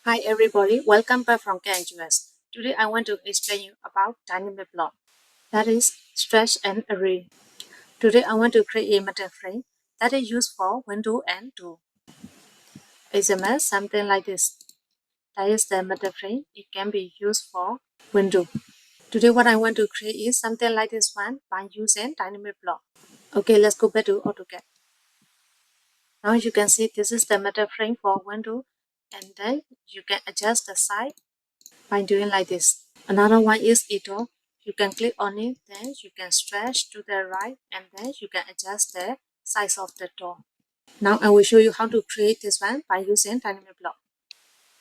Hi everybody, welcome back from KNUS. Today I want to explain you about dynamic block, that is stretch and array. Today I want to create a metal frame that is used for window and door. Example something like this. That is the metal frame. It can be used for window. Today what I want to create is something like this one by using dynamic block. Okay, let's go back to AutoCAD. Now you can see this is the metal frame for window, and then you can adjust the size by doing like this. Another one is Ito. You can click on it, then you can stretch to the right, and then you can adjust the size of the door. Now I will show you how to create this one by using dynamic block.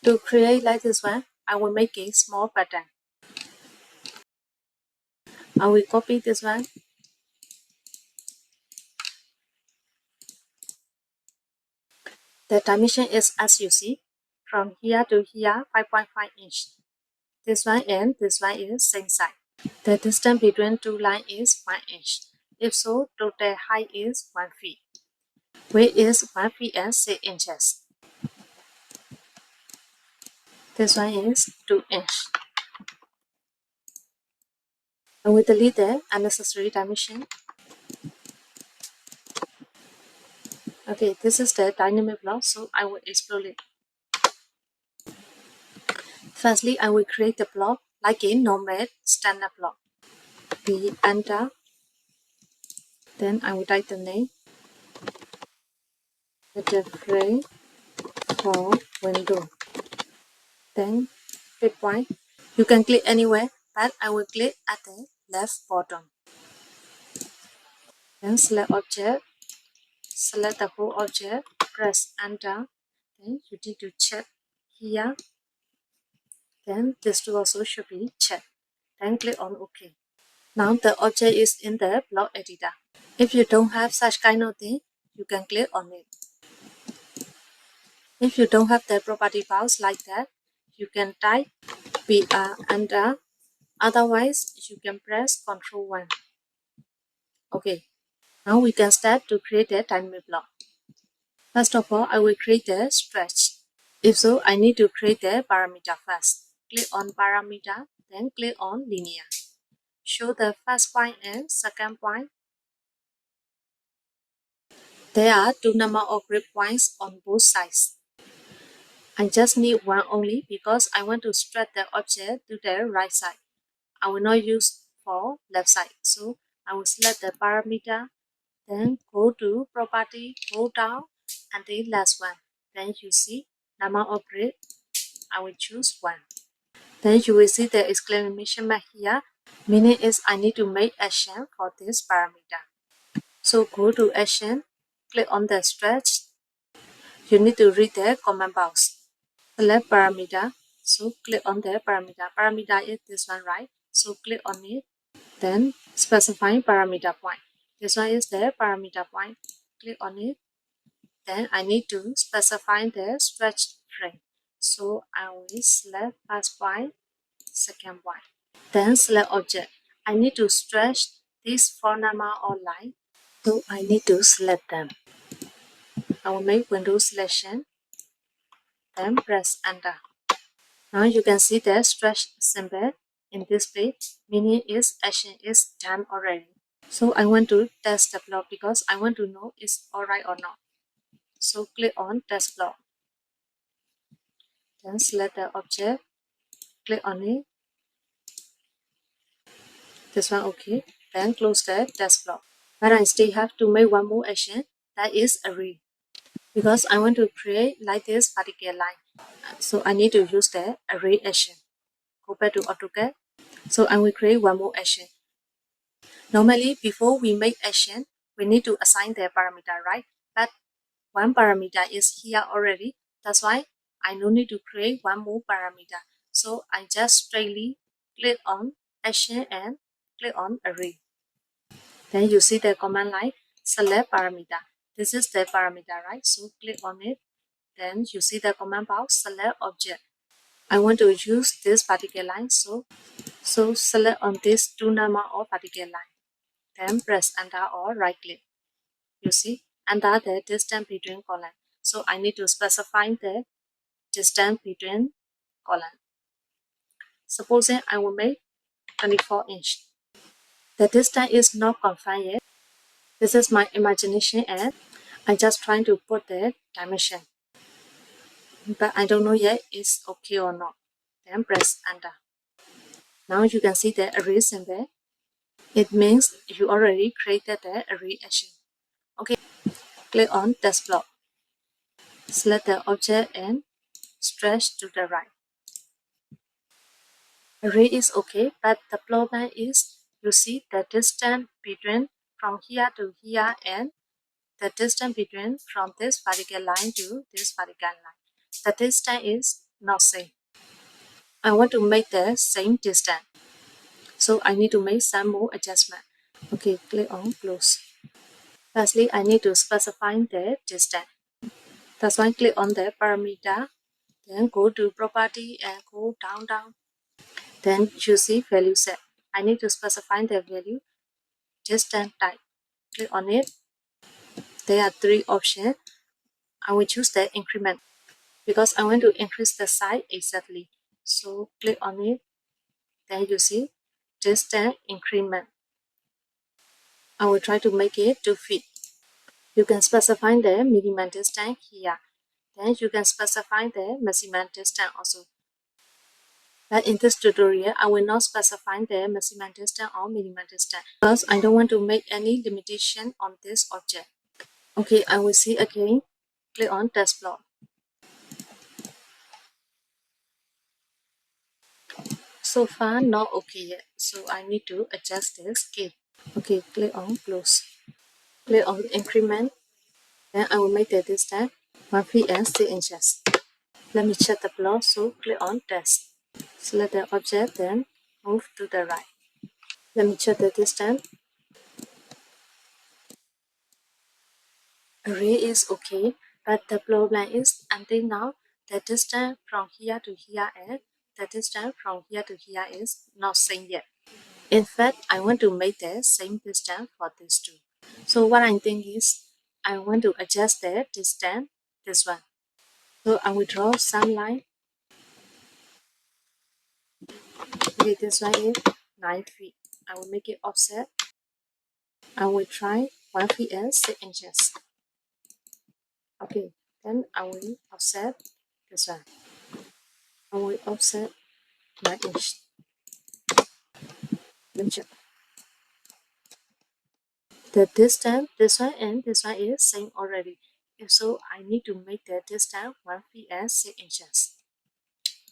To create like this one, I will make a small pattern. I will copy this one. The dimension is as you see, from here to here 5.5 inch. This one and this one is same side. The distance between two lines is 1 inch. If so, total height is 1 feet. Width is 1 feet and 6 inches. This one is 2 inch. I will delete the unnecessary dimension. Okay, this is the dynamic block, so I will explode it. Firstly, I will create the block like a normal standard block. We enter. Then I will type the name. The frame for window. Then hit point. You can click anywhere, but I will click at the left bottom. Then select object. Select the whole object. Press enter. Then you need to check here. Then this two also should be checked. Then click on OK. Now the object is in the block editor. If you don't have such kind of thing, you can click on it. If you don't have the property box like that, you can type BR under. Otherwise, you can press Ctrl 1. Okay. Now we can start to create a dynamic block. First of all, I will create the stretch. If so, I need to create the parameter first. Click on parameter, then click on linear. Show the first point and second point. There are two number of grid points on both sides. I just need one only because I want to stretch the object to the right side. I will not use for left side. So I will select the parameter, then go to property, go down, and the last one. Then you see number of grid. I will choose 1. Then you will see the exclamation mark here. Meaning is I need to make action for this parameter. So go to action, click on the stretch. You need to read the command box. Select parameter. So click on the parameter. Parameter is this one, right? So click on it. Then specify parameter point. This one is the parameter point. Click on it. Then I need to specify the stretch frame. So I will select first point, second point. Then select object. I need to stretch this 4 number or line. So I need to select them. I will make window selection. Then press enter. Now you can see the stretch symbol in this page, meaning its action is done already. So I want to test the block because I want to know it's alright or not. So click on test block. Then select the object, click on it. This one okay. Then close the test block. But I still have to make one more action, that is array. Because I want to create like this particular line. So I need to use the array action. Go back to AutoCAD. So I will create one more action. Normally, before we make action, we need to assign the parameter, right? But one parameter is here already. That's why I no need to create one more parameter. So I just straightly click on action and click on array. Then you see the command line, select parameter. This is the parameter, right? So click on it. Then you see the command box, select object. I want to use this particular line, so select on this 2 number or particular line. Then press enter or right click. You see, enter the distance between column. So I need to specify the distance between column. Supposing I will make 24 inch. The distance is not confined yet. This is my imagination and I'm just trying to put the dimension. But I don't know yet it's okay or not. Then press enter. Now you can see the array symbol. It means you already created the array action. Okay, click on test block. Select the object and stretch to the right. Array is okay, but the problem is you see the distance between from here to here and the distance between from this vertical line to this vertical line. The distance is not same. I want to make the same distance. So I need to make some more adjustment. Okay, click on close. Lastly, I need to specify the distance. That's why click on the parameter, then go to property and go down. Then choose the value set. I need to specify the value distance type. Click on it. There are three options. I will choose the increment because I want to increase the size exactly. So click on it. Then you see distance increment. I will try to make it to fit. You can specify the minimum distance here. Then you can specify the maximum distance also. But in this tutorial, I will not specify the maximum distance or minimum distance because I don't want to make any limitation on this object. Okay, I will see again. Click on test block. So far not okay yet, so I need to adjust the scale. Okay, click on close. Click on increment. Then I will make the distance 1 feet and 6 inches. Let me check the block, so click on test. Select the object, then move to the right. Let me check the distance. Array is okay, but the problem is until now the distance from here to here and the distance from here to here is not same yet. In fact, I want to make the same distance for these two. So what I'm thinking is I want to adjust the distance, this one. So I will draw some line. Okay, this one is 9 feet. I will make it offset. I will try 1 feet and 6 inches. Okay, then I will offset this one. I will offset 9 inch. Let me check. The distance, this one and this one is same already. If so, I need to make the distance 1 feet and 6 inches.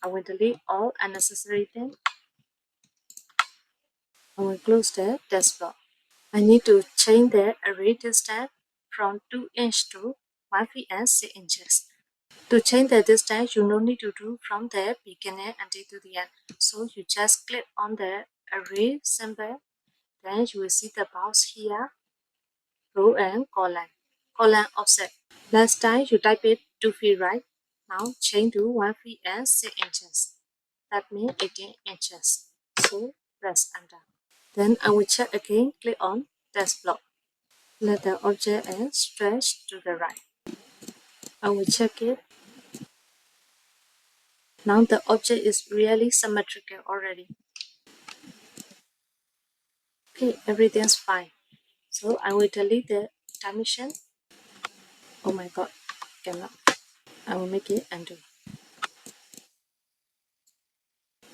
I will delete all unnecessary things. I will close the test block. I need to change the array distance from 2 inch to 1 feet and 6 inches. To change the distance, you no need to do from the beginning until to the end. So you just click on the array symbol, then you will see the box here, row and column offset. Last time you type it 2 feet right. Now change to 1 feet and 6 inches. That means 18 inches. So press enter. Then I will check again, click on test block. Let the object and stretch to the right. I will check it. Now the object is really symmetrical already. Okay, everything's fine. So I will delete the dimension. Oh my god, cannot. I will make it undo.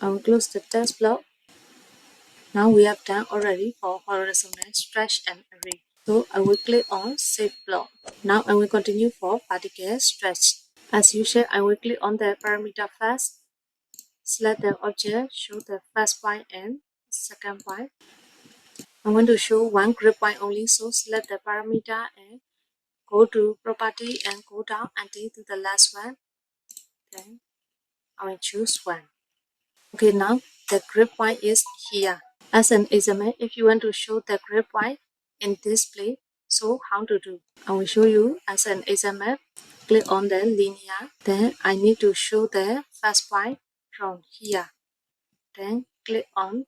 I will close the test block. Now we have done already for horizontal stretch and array. So I will click on save block. Now I will continue for vertical stretch. As usual, I will click on the parameter first. Select the object, show the first point and second point. I want to show one grid point only, so select the parameter and go to property and go down until to the last one. Then I will choose one. Okay, now the grid point is here. As an example, if you want to show the grid point in this place, so how to do? I will show you as an example. Click on the linear. Then I need to show the first point from here. Then click on.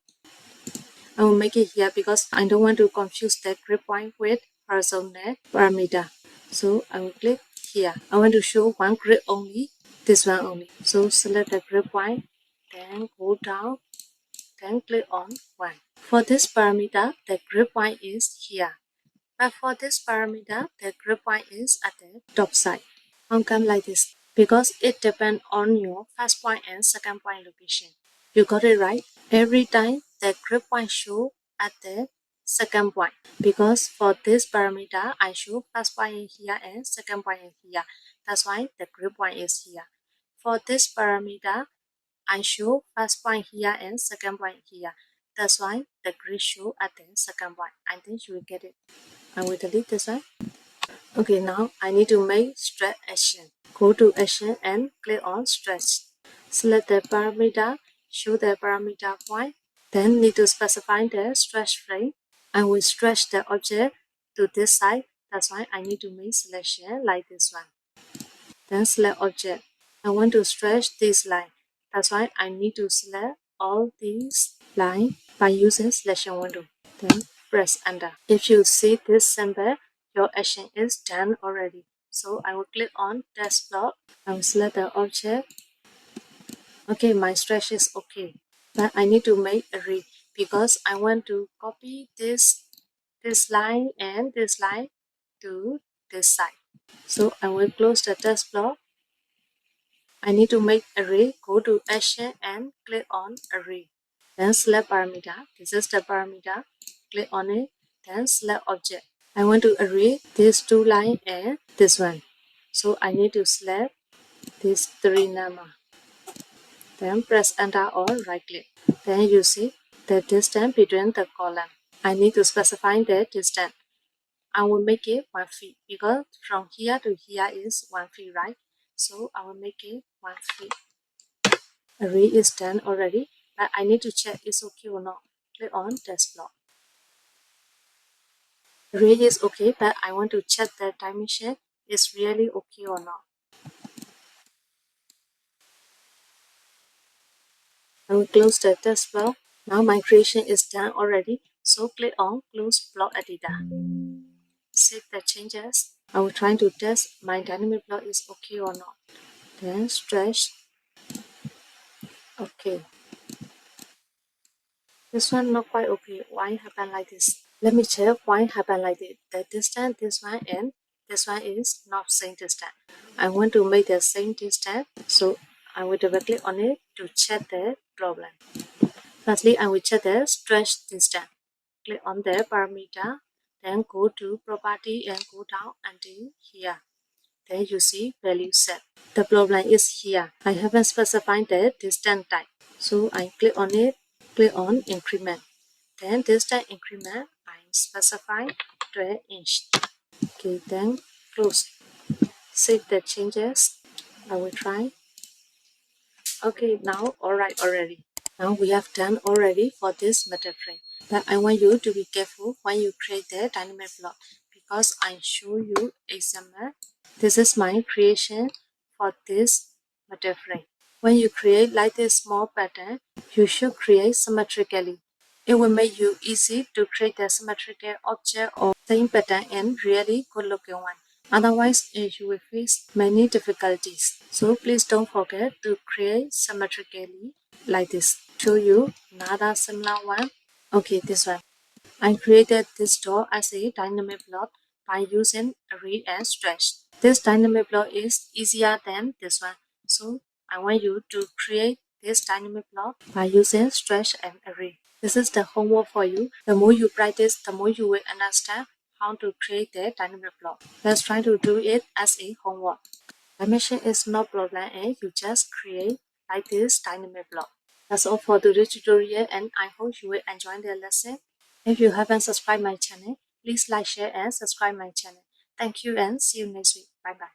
I will make it here because I don't want to confuse the grid point with horizontal parameter. So I will click here. I want to show one grid only. this one only. So select the grip point, then go down, then click on 1. For this parameter, the grip point is here. But for this parameter, the grip point is at the top side. How come like this? Because it depends on your first point and second point location. You got it right. Every time the grip point show at the second point. Because for this parameter, I show first point in here and second point in here. That's why the grip point is here. For this parameter, I show first point here and second point here. That's why the grid show at the second point. I think you will get it. I will delete this one. Okay, now I need to make stretch action. Go to action and click on stretch. Select the parameter, show the parameter point. Then need to specify the stretch frame. I will stretch the object to this side. That's why I need to make selection like this one. Then select object. I want to stretch this line. That's why I need to select all these lines by using selection window. Then press enter. If you see this symbol, your action is done already. So I will click on test plot. I will select the object. Okay, my stretch is okay. But I need to make a array because I want to copy this line and this line to this side. So I will close the test plot. I need to make array. Go to action and click on array. Then select parameter. This is the parameter. Click on it. Then select object. I want to array these two lines and this one. So I need to select these three number. Then press enter or right click. Then you see the distance between the column. I need to specify the distance. I will make it 1 feet because from here to here is 1 feet, right? So I will make it 1 feet. Array is done already, but I need to check it's okay or not. Click on test plot. Array is okay, but I want to check the dimension is really okay or not. I will close the test plot. Now my creation is done already, so click on close plot editor. Save the changes. I will try to test my dynamic plot is okay or not. Then stretch. Okay. This one not quite okay. Why happen like this? Let me check why happen like this. The distance this one and this one is not same distance. I want to make the same distance, so I will double click on it to check the problem. Firstly, I will check the stretch distance. Click on the parameter, then go to property and go down until here. Then you see value set. The problem is here. I haven't specified the distance type. So I click on it, click on increment. Then distance increment, I specify 12 inch. Okay, then close. Save the changes. I will try. Okay, now alright already. Now we have done already for this metal frame. But I want you to be careful when you create the dynamic block because I show you example. This is my creation for this metal frame. When you create like this small pattern, you should create symmetrically. It will make you easy to create a symmetrical object or same pattern and really good looking one. Otherwise, you will face many difficulties. So please don't forget to create symmetrically like this. Show you another similar one. Okay, this one. I created this door as a dynamic block by using array and stretch. This dynamic block is easier than this one. So I want you to create this dynamic block by using stretch and array. This is the homework for you. The more you practice, the more you will understand how to create the dynamic block. Let's try to do it as a homework. Dimension is no problem and you just create like this dynamic block. That's all for today's tutorial and I hope you will enjoy the lesson. If you haven't subscribed my channel, please like, share and subscribe my channel. Thank you and see you next week. Bye bye.